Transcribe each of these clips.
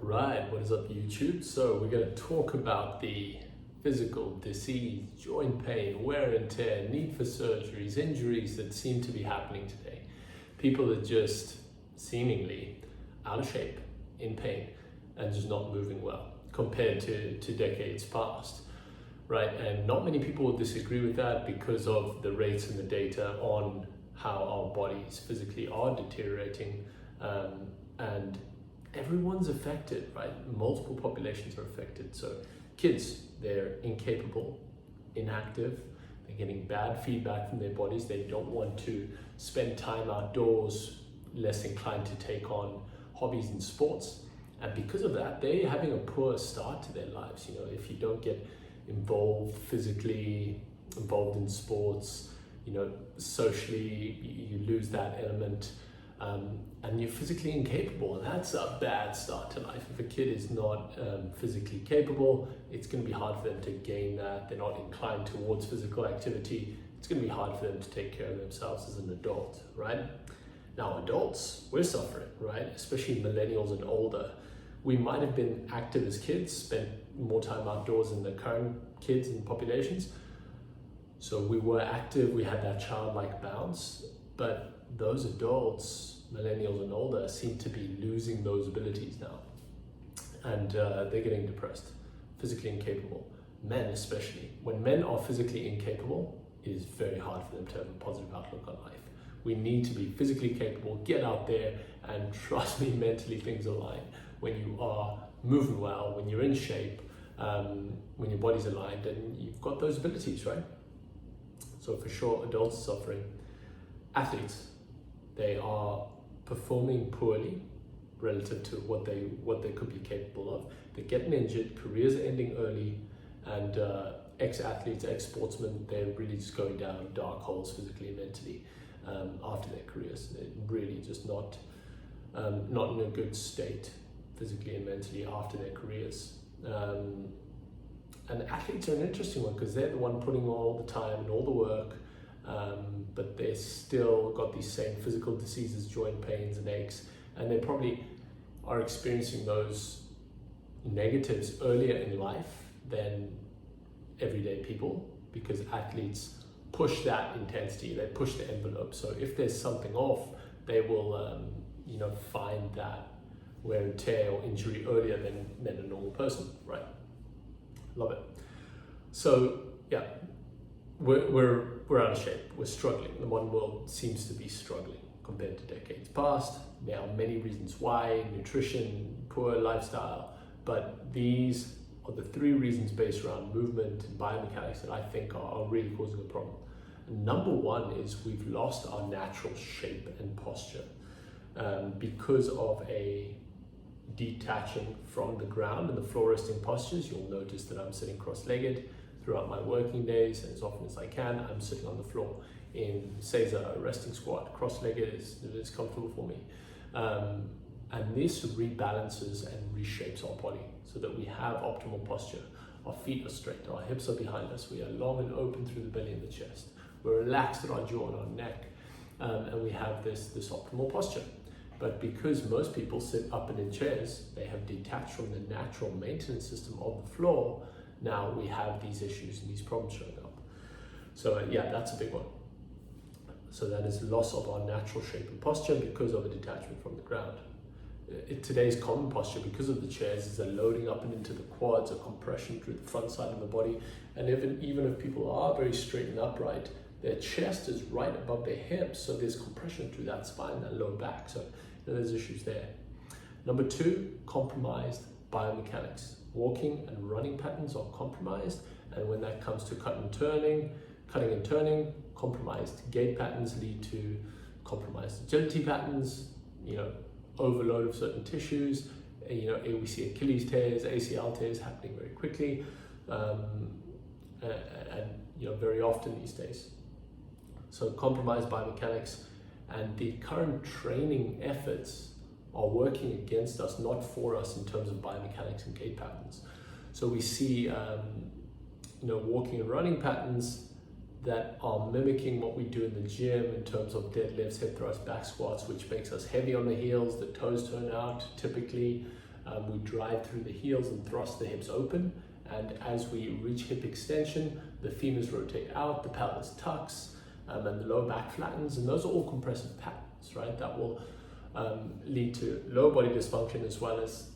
Right, what is up YouTube? So we're going to talk about the physical disease, joint pain, wear and tear, need for surgeries, injuries that seem to be happening today. People are just seemingly out of shape, in pain, and just not moving well compared to decades past, right? And not many people will disagree with that because of the rates and the data on how our bodies physically are deteriorating, and everyone's affected, right? Multiple populations are affected. So kids, they're incapable, inactive, they're getting bad feedback from their bodies, they don't want to spend time outdoors, less inclined to take on hobbies and sports. And because of that, they're having a poor start to their lives. You know, if you don't get physically involved in sports, you know, socially, you lose that element. And you're physically incapable, and that's a bad start to life. If a kid is not physically capable, it's going to be hard for them to gain that. They're not inclined towards physical activity. It's going to be hard for them to take care of themselves as an adult, right? Now, adults, we're suffering, right? Especially millennials and older. We might have been active as kids, spent more time outdoors than the current kids and populations. So we were active, we had that childlike bounce, but those adults, millennials and older, seem to be losing those abilities now. And they're getting depressed, physically incapable. Men especially. When men are physically incapable, it is very hard for them to have a positive outlook on life. We need to be physically capable, get out there, and trust me, mentally things align. When you are moving well, when you're in shape, when your body's aligned, and you've got those abilities, right? So for sure, adults are suffering. Athletes, they are performing poorly relative to what they could be capable of. They're getting injured, careers are ending early, and ex-athletes, ex-sportsmen, they're really just going down dark holes physically and mentally after their careers. They're really just not in a good state physically and mentally after their careers. And athletes are an interesting one because they're the one putting all the time and all the work, but they still got these same physical diseases, joint pains and aches, and they probably are experiencing those negatives earlier in life than everyday people, because athletes push that intensity, they push the envelope. So if there's something off, they will find that wear and tear or injury earlier than a normal person, right? Love it. So yeah, we're out of shape, we're struggling. The modern world seems to be struggling compared to decades past. There are many reasons why: nutrition, poor lifestyle, but these are the three reasons based around movement and biomechanics that I think are really causing a problem. And number one is we've lost our natural shape and posture because of a detaching from the ground and the floor resting postures. You'll notice that I'm sitting cross-legged throughout my working days, and as often as I can, I'm sitting on the floor in Caesar, resting squat. Cross-legged is comfortable for me. And this rebalances and reshapes our body so that we have optimal posture. Our feet are straight, our hips are behind us, we are long and open through the belly and the chest. We're relaxed at our jaw and our neck, and we have this optimal posture. But because most people sit up and in chairs, they have detached from the natural maintenance system of the floor. Now we have these issues and these problems showing up. So yeah, that's a big one. So that is loss of our natural shape and posture because of a detachment from the ground. Today's common posture, because of the chairs, is a loading up and into the quads, a compression through the front side of the body. And even if people are very straight and upright, their chest is right above their hips, so there's compression through that spine, that low back. So there's issues there. Number two, compromised biomechanics. Walking and running patterns are compromised, and when that comes to cutting and turning, compromised gait patterns lead to compromised agility patterns, overload of certain tissues. We see Achilles tears, ACL tears happening very quickly, and very often these days. So compromised biomechanics, and the current training efforts are working against us, not for us in terms of biomechanics and gait patterns. So we see walking and running patterns that are mimicking what we do in the gym in terms of deadlifts, hip thrusts, back squats, which makes us heavy on the heels, the toes turn out typically, We drive through the heels and thrust the hips open. And as we reach hip extension, the femurs rotate out, the pelvis tucks, and the lower back flattens. And those are all compressive patterns, right? That will lead to lower body dysfunction as well as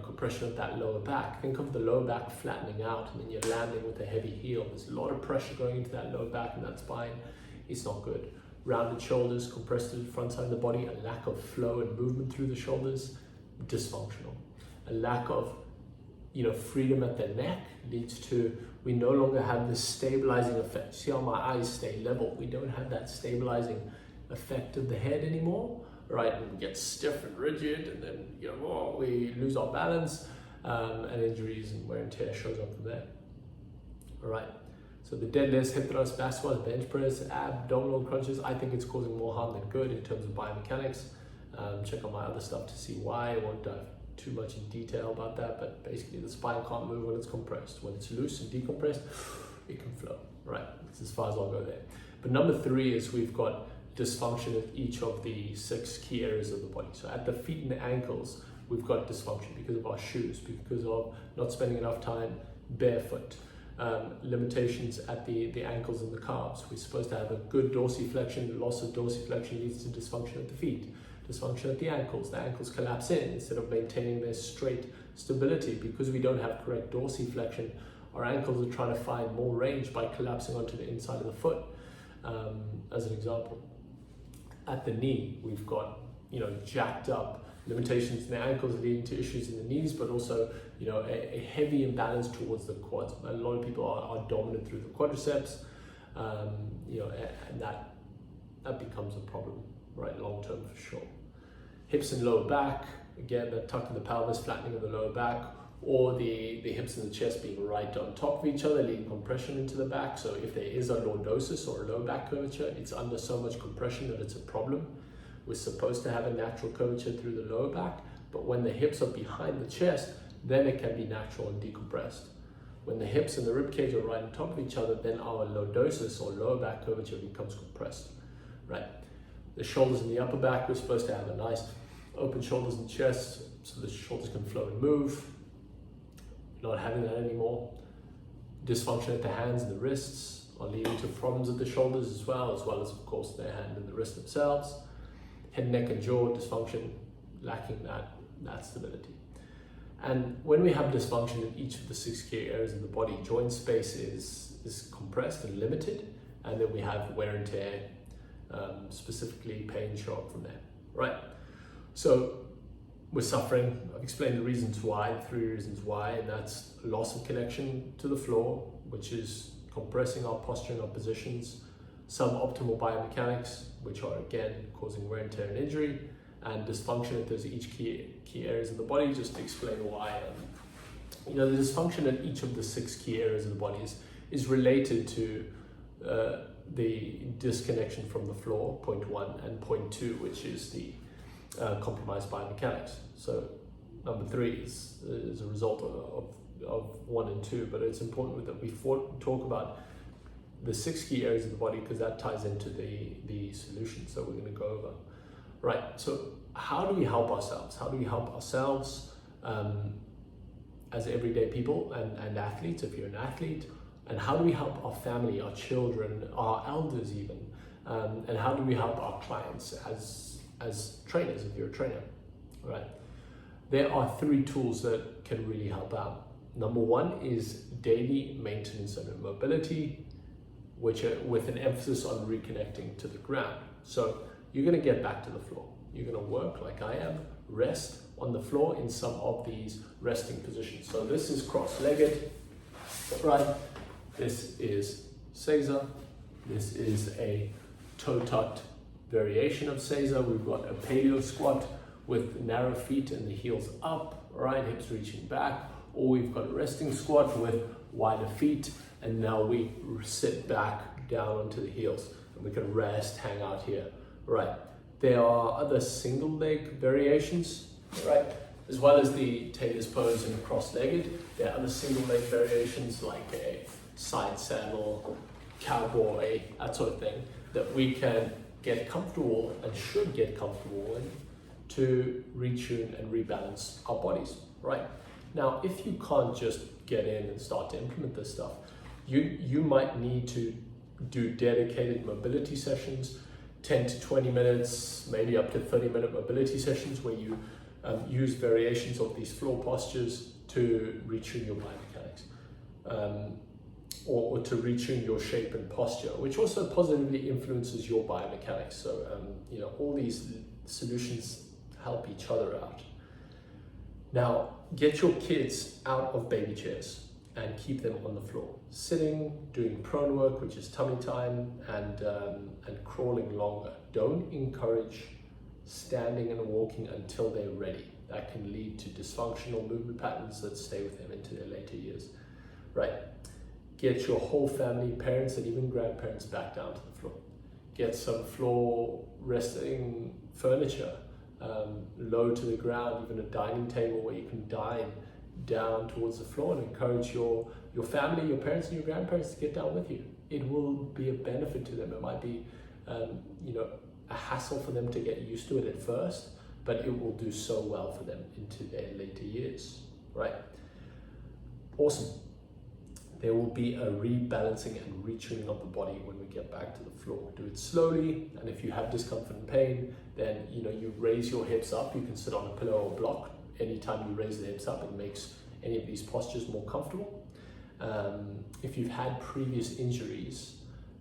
compression of that lower back. Think of the lower back flattening out, and then you're landing with a heavy heel. There's a lot of pressure going into that lower back and that spine. It's not good. Rounded shoulders, compressed to the front side of the body, a lack of flow and movement through the shoulders, dysfunctional. A lack of freedom at the neck leads to, we no longer have this stabilizing effect. See how my eyes stay level? We don't have that stabilizing effect of the head anymore, right? And we get stiff and rigid, and then we lose our balance, and injuries and wear and tear shows up from there. All right. So the deadlifts, hip thrust, back squats, bench press, abdominal crunches, I think it's causing more harm than good in terms of biomechanics. Check out my other stuff to see why. I won't dive too much in detail about that, but basically the spine can't move when it's compressed. When it's loose and decompressed, it can flow, right? That's as far as I'll go there. But number 3 is we've got dysfunction of each of the 6 key areas of the body. So at the feet and the ankles, we've got dysfunction because of our shoes, because of not spending enough time barefoot. Limitations at the ankles and the calves. We're supposed to have a good dorsiflexion. Loss of dorsiflexion leads to dysfunction at the feet. Dysfunction at the ankles collapse in instead of maintaining their straight stability. Because we don't have correct dorsiflexion, our ankles are trying to find more range by collapsing onto the inside of the foot, as an example. At the knee, we've got jacked up limitations in the ankles leading to issues in the knees, but also a heavy imbalance towards the quads. A lot of people are dominant through the quadriceps, and that becomes a problem, right, long term for sure. Hips and lower back, again, the tuck in the pelvis, flattening of the lower back, or the hips and the chest being right on top of each other, leading compression into the back. So if there is a lordosis or a lower back curvature, it's under so much compression that it's a problem. We're supposed to have a natural curvature through the lower back, but when the hips are behind the chest, then it can be natural and decompressed. When the hips and the rib cage are right on top of each other, then our lordosis or lower back curvature becomes compressed, right? The shoulders and the upper back, we're supposed to have a nice open shoulders and chest so the shoulders can flow and move. Not having that anymore. Dysfunction at the hands and the wrists are leading to problems at the shoulders as well as of course their hand and the wrist themselves. Head, neck and jaw dysfunction, lacking that stability. And when we have dysfunction in each of the 6 key areas of the body, joint space is compressed and limited, and then we have wear and tear, specifically pain show up from there, right? So we're suffering. I've explained the reasons why, the 3 reasons why, and that's loss of connection to the floor, which is compressing our posture and our positions, suboptimal biomechanics, which are again causing wear and tear and injury, and dysfunction at those each key areas of the body. Just to explain why, the dysfunction in each of the 6 key areas of the body is related to the disconnection from the floor, point 1, and point 2, which is the compromised biomechanics. So number 3 is a result of 1 and 2, but it's important that we talk about the 6 key areas of the body because that ties into the solution. So we're going to go over. Right, so how do we help ourselves? How do we help ourselves as everyday people and athletes, if you're an athlete? And how do we help our family, our children, our elders even? And how do we help our clients as trainers, if you're a trainer, right? There are 3 tools that can really help out. Number 1 is daily maintenance and mobility, which are with an emphasis on reconnecting to the ground. So you're going to get back to the floor. You're going to work like I am, rest on the floor in some of these resting positions. So this is cross-legged, right? This is Caesar. This is a toe-tucked variation of Caesar. We've got a paleo squat with narrow feet and the heels up, right? Hips reaching back. Or we've got a resting squat with wider feet. And now we sit back down onto the heels. And we can rest, hang out here. Right, there are other single leg variations, right? As well as the tailor's pose and cross-legged, there are other single leg variations like a side saddle, cowboy, that sort of thing, that we can get comfortable and should get comfortable in to retune and rebalance our bodies, right? Now, if you can't just get in and start to implement this stuff, you might need to do dedicated mobility sessions, 10 to 20 minutes, maybe up to 30-minute mobility sessions where you use variations of these floor postures to retune your biomechanics, or to retune your shape and posture, which also positively influences your biomechanics. So, all these solutions help each other out. Now, get your kids out of baby chairs and keep them on the floor, sitting, doing prone work, which is tummy time, and crawling longer. Don't encourage standing and walking until they're ready. That can lead to dysfunctional movement patterns that stay with them into their later years, right? Get your whole family, parents and even grandparents, back down to the floor. Get some floor resting furniture, low to the ground, even a dining table where you can dine down towards the floor, and encourage your family, your parents and your grandparents to get down with you. It will be a benefit to them. It might be, a hassle for them to get used to it at first, but it will do so well for them into their later years, right? Awesome. There will be a rebalancing and retuning of the body when we get back to the floor. Do it slowly, and if you have discomfort and pain, then you raise your hips up. You can sit on a pillow or block. Anytime you raise the hips up, it makes any of these postures more comfortable. If you've had previous injuries,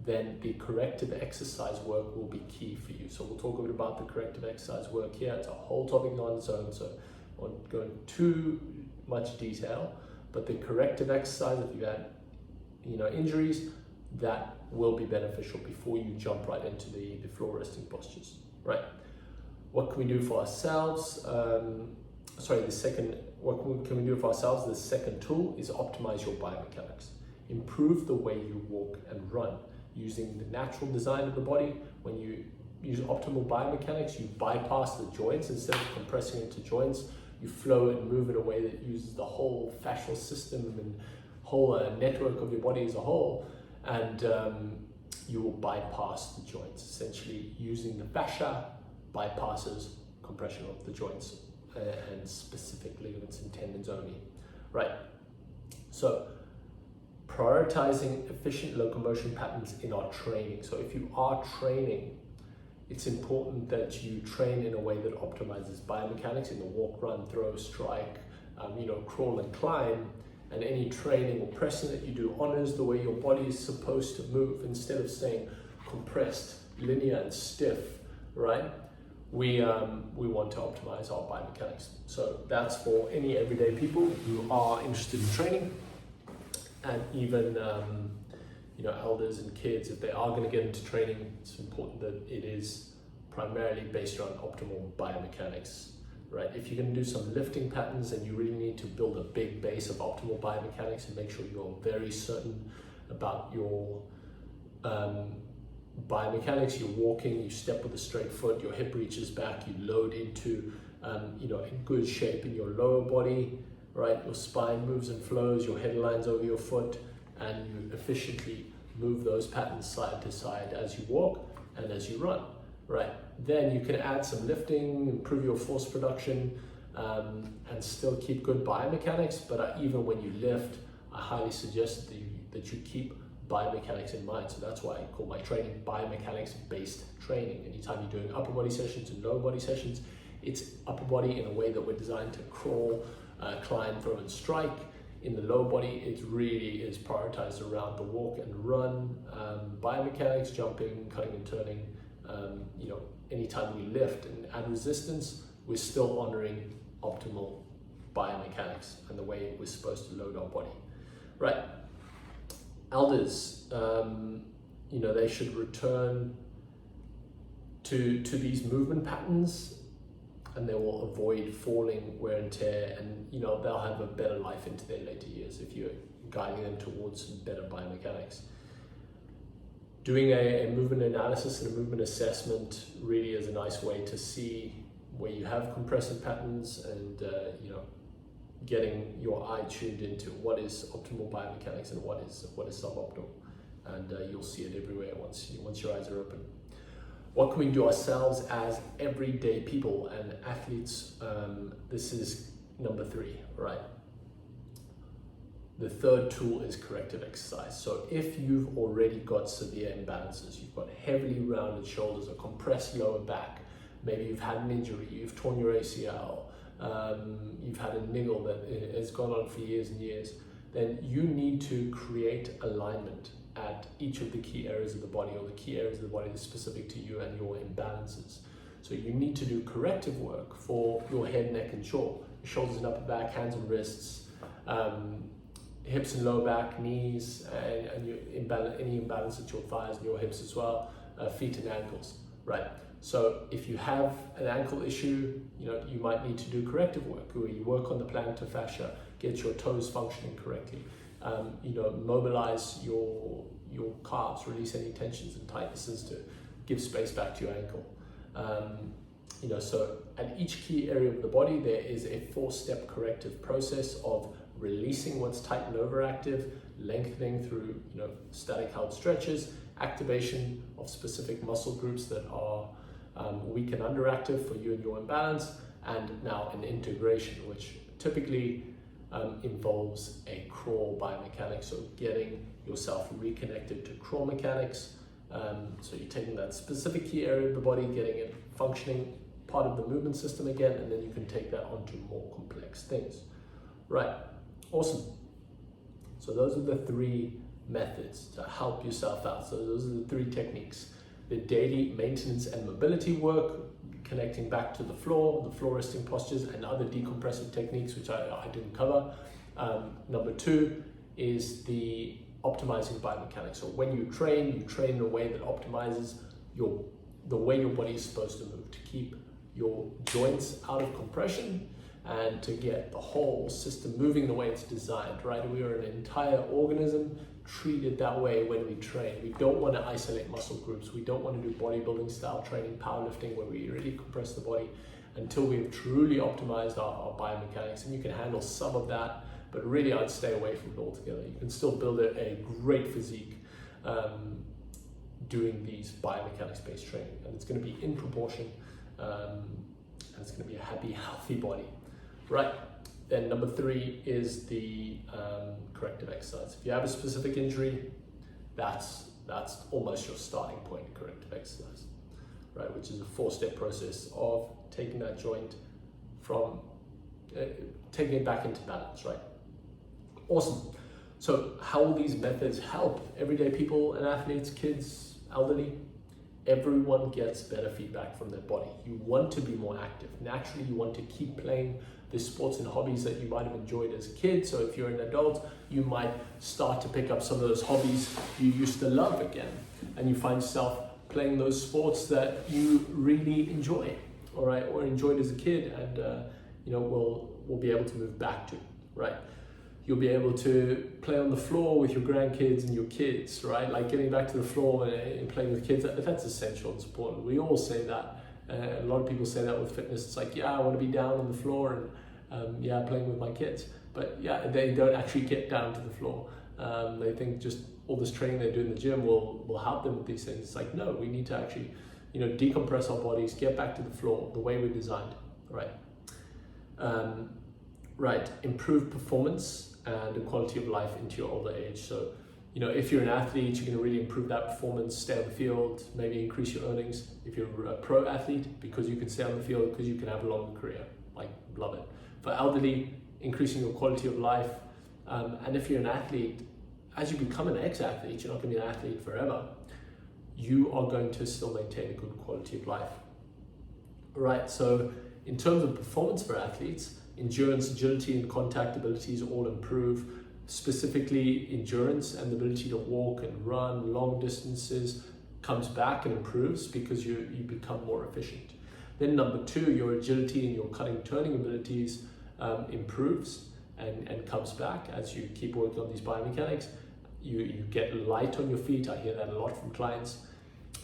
then the corrective exercise work will be key for you. So we'll talk a bit about the corrective exercise work here. It's a whole topic on its own, so I won't go into too much detail. But the corrective exercise, if you had injuries, that will be beneficial before you jump right into the floor resting postures, right? What can we do for ourselves? What can we do for ourselves? The second tool is optimize your biomechanics. Improve the way you walk and run using the natural design of the body. When you use optimal biomechanics, you bypass the joints. Instead of compressing into joints, you flow and move in a way that uses the whole fascial system and whole network of your body as a whole, and you will bypass the joints. Essentially, using the fascia bypasses compression of the joints and specific ligaments and tendons only, right? So, prioritizing efficient locomotion patterns in our training. So if you are training, it's important that you train in a way that optimizes biomechanics in the walk, run, throw, strike, crawl and climb. And any training or pressing that you do honors the way your body is supposed to move, instead of staying compressed, linear and stiff, right? We want to optimize our biomechanics. So that's for any everyday people who are interested in training, and even elders and kids. If they are going to get into training, it's important that it is primarily based around optimal biomechanics, right? If you're going to do some lifting patterns, then you really need to build a big base of optimal biomechanics and make sure you're very certain about your biomechanics. You're walking, you step with a straight foot, your hip reaches back, you load into in good shape in your lower body, right? Your spine moves and flows, your head lines over your foot, and you efficiently move those patterns side to side as you walk and as you run, right? Then you can add some lifting, improve your force production, and still keep good biomechanics. But even when you lift, I highly suggest that you keep biomechanics in mind. So that's why I call my training biomechanics-based training. Anytime you're doing upper body sessions and lower body sessions, it's upper body in a way that we're designed to crawl, climb, throw, and strike. In the lower body, it really is prioritized around the walk and run, biomechanics, jumping, cutting and turning. Anytime we lift and add resistance, we're still honoring optimal biomechanics and the way we're supposed to load our body, right? Elders, they should return to these movement patterns, and they will avoid falling, wear and tear, and they'll have a better life into their later years if you're guiding them towards better biomechanics. Doing a movement analysis and a movement assessment really is a nice way to see where you have compressive patterns and getting your eye tuned into what is optimal biomechanics and what is suboptimal, and you'll see it everywhere once your eyes are open. What can we do ourselves as everyday people and athletes? This is number 3, right? The third tool is corrective exercise. So if you've already got severe imbalances, you've got heavily rounded shoulders, a compressed lower back, maybe you've had an injury, you've torn your ACL, you've had a niggle that has gone on for years and years, then you need to create alignment at each of the key areas of the body, or the key areas of the body that's specific to you and your imbalances. So you need to do corrective work for your head, neck, and jaw, shoulders and upper back, hands and wrists, hips and lower back, knees, and any imbalance at your thighs and your hips as well, feet and ankles, right? So if you have an ankle issue, you might need to do corrective work, where you work on the plantar fascia, get your toes functioning correctly, mobilize your calves, release any tensions and tightnesses to give space back to your ankle. So at each key area of the body, there is a 4-step corrective process of releasing what's tight and overactive, lengthening through static held stretches, activation of specific muscle groups that are weak and underactive for you and your imbalance, and now an integration, which typically involves a crawl biomechanics, so getting yourself reconnected to crawl mechanics. So you're taking that specific key area of the body, getting it functioning, part of the movement system again, and then you can take that onto more complex things. Right, awesome. So those are the 3 methods to help yourself out. So those are the 3 techniques. The daily maintenance and mobility work, connecting back to the floor resting postures, and other decompressive techniques, which I didn't cover. Number 2 is the optimizing biomechanics. So when you train in a way that optimizes the way your body is supposed to move, to keep your joints out of compression and to get the whole system moving the way it's designed, right? We are an entire organism treated that way when we train. We don't want to isolate muscle groups. We don't want to do bodybuilding style training, powerlifting, where we really compress the body, until we've truly optimized our biomechanics. And you can handle some of that, but really I'd stay away from it altogether. You can still build a great physique doing these biomechanics based training, and it's going to be in proportion, and it's going to be a happy, healthy body. Right, then number 3 is the corrective exercise. If you have a specific injury, that's almost your starting point, corrective exercise, right? Which is a 4-step process of taking that joint from, taking it back into balance, right? Awesome. So how will these methods help everyday people and athletes, kids, elderly? Everyone gets better feedback from their body. You want to be more active. Naturally, you want to keep playing the sports and hobbies that you might have enjoyed as a kid. So if you're an adult, you might start to pick up some of those hobbies you used to love again, and you find yourself playing those sports that you really enjoy, all right, or enjoyed as a kid, and we'll be able to move back to, right? You'll be able to play on the floor with your grandkids and your kids, right? Like getting back to the floor and playing with kids, that's essential and important. We all say that. A lot of people say that with fitness. It's like, yeah, I want to be down on the floor and playing with my kids. But yeah, they don't actually get down to the floor. They think just all this training they do in the gym will help them with these things. It's like, no, we need to actually, decompress our bodies, get back to the floor the way we're designed, right? Improve performance and the quality of life into your older age. So, if you're an athlete, you're going to really improve that performance, stay on the field, maybe increase your earnings. If you're a pro athlete, because you can stay on the field, because you can have a longer career, love it. For elderly, increasing your quality of life. And if you're an athlete, as you become an ex-athlete, you're not going to be an athlete forever. You are going to still maintain a good quality of life. All right, so in terms of performance for athletes, endurance, agility, and contact abilities all improve. Specifically, endurance and the ability to walk and run long distances comes back and improves because you become more efficient. Then number 2, your agility and your cutting turning abilities improves and comes back as you keep working on these biomechanics. You get light on your feet. I hear that a lot from clients.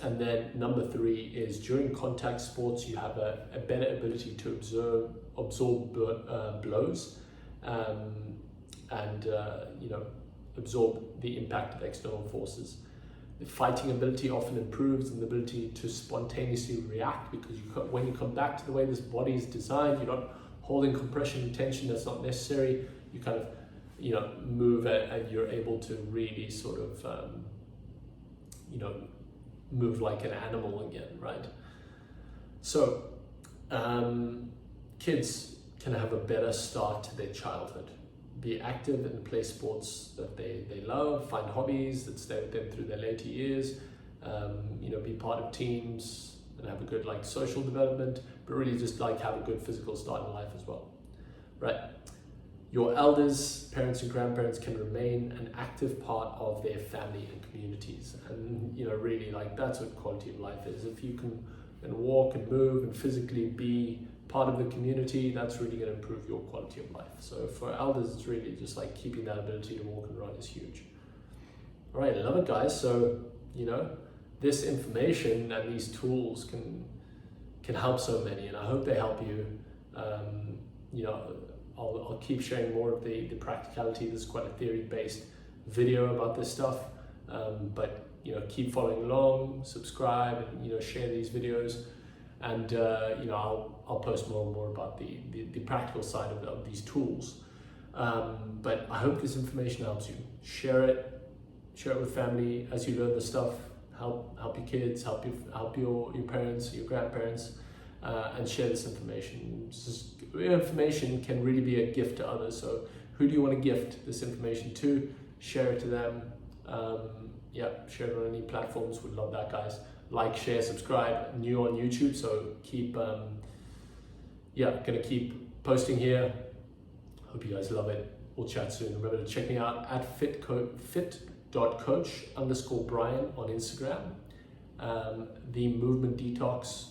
And then number 3 is during contact sports, you have a better ability to absorb blows and absorb the impact of external forces. The fighting ability often improves, and the ability to spontaneously react, because when you come back to the way this body is designed, you're not holding compression and tension that's not necessary. You kind of, move and you're able to really sort of, move like an animal again, right? So, kids can have a better start to their childhood. Be active and play sports that they love, find hobbies that stay with them through their later years, be part of teams and have a good social development, but really just have a good physical start in life as well, right? Your elders, parents and grandparents can remain an active part of their family and communities. And, really that's what quality of life is. If you can walk and move and physically be part of the community, that's really going to improve your quality of life. So for elders, it's really just keeping that ability to walk and run is huge. All right, I love it, guys. So, this information and these tools can help so many, and I hope they help you. I'll keep sharing more of the practicality. This is quite a theory-based video about this stuff, but keep following along, subscribe, and share these videos, and I'll post more and more about the practical side of these tools. But I hope this information helps you. Share it with family as you learn the stuff. Help your kids, help your parents, your grandparents, and share this information. Information can really be a gift to others. So who do you want to gift this information to? Share it to them. Share it on any platforms. Would love that, guys. Like, share, subscribe. New on YouTube, so keep gonna keep posting here. Hope you guys love it. We'll chat soon. Remember to check me out at fit.coach_Brian on Instagram. The Movement Detox,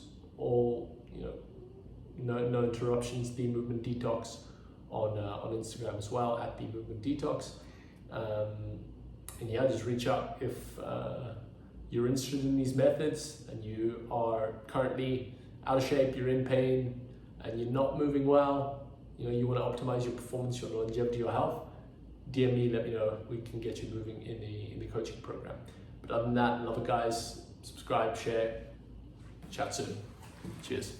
no interruptions. The Movement Detox on Instagram as well, at The Movement Detox. And just reach out if you're interested in these methods and you are currently out of shape, you're in pain, and you're not moving well. You want to optimize your performance, your longevity, your health. DM me, let me know. We can get you moving in the coaching program. But other than that, love it, guys. Subscribe, share, chat soon. Cheers.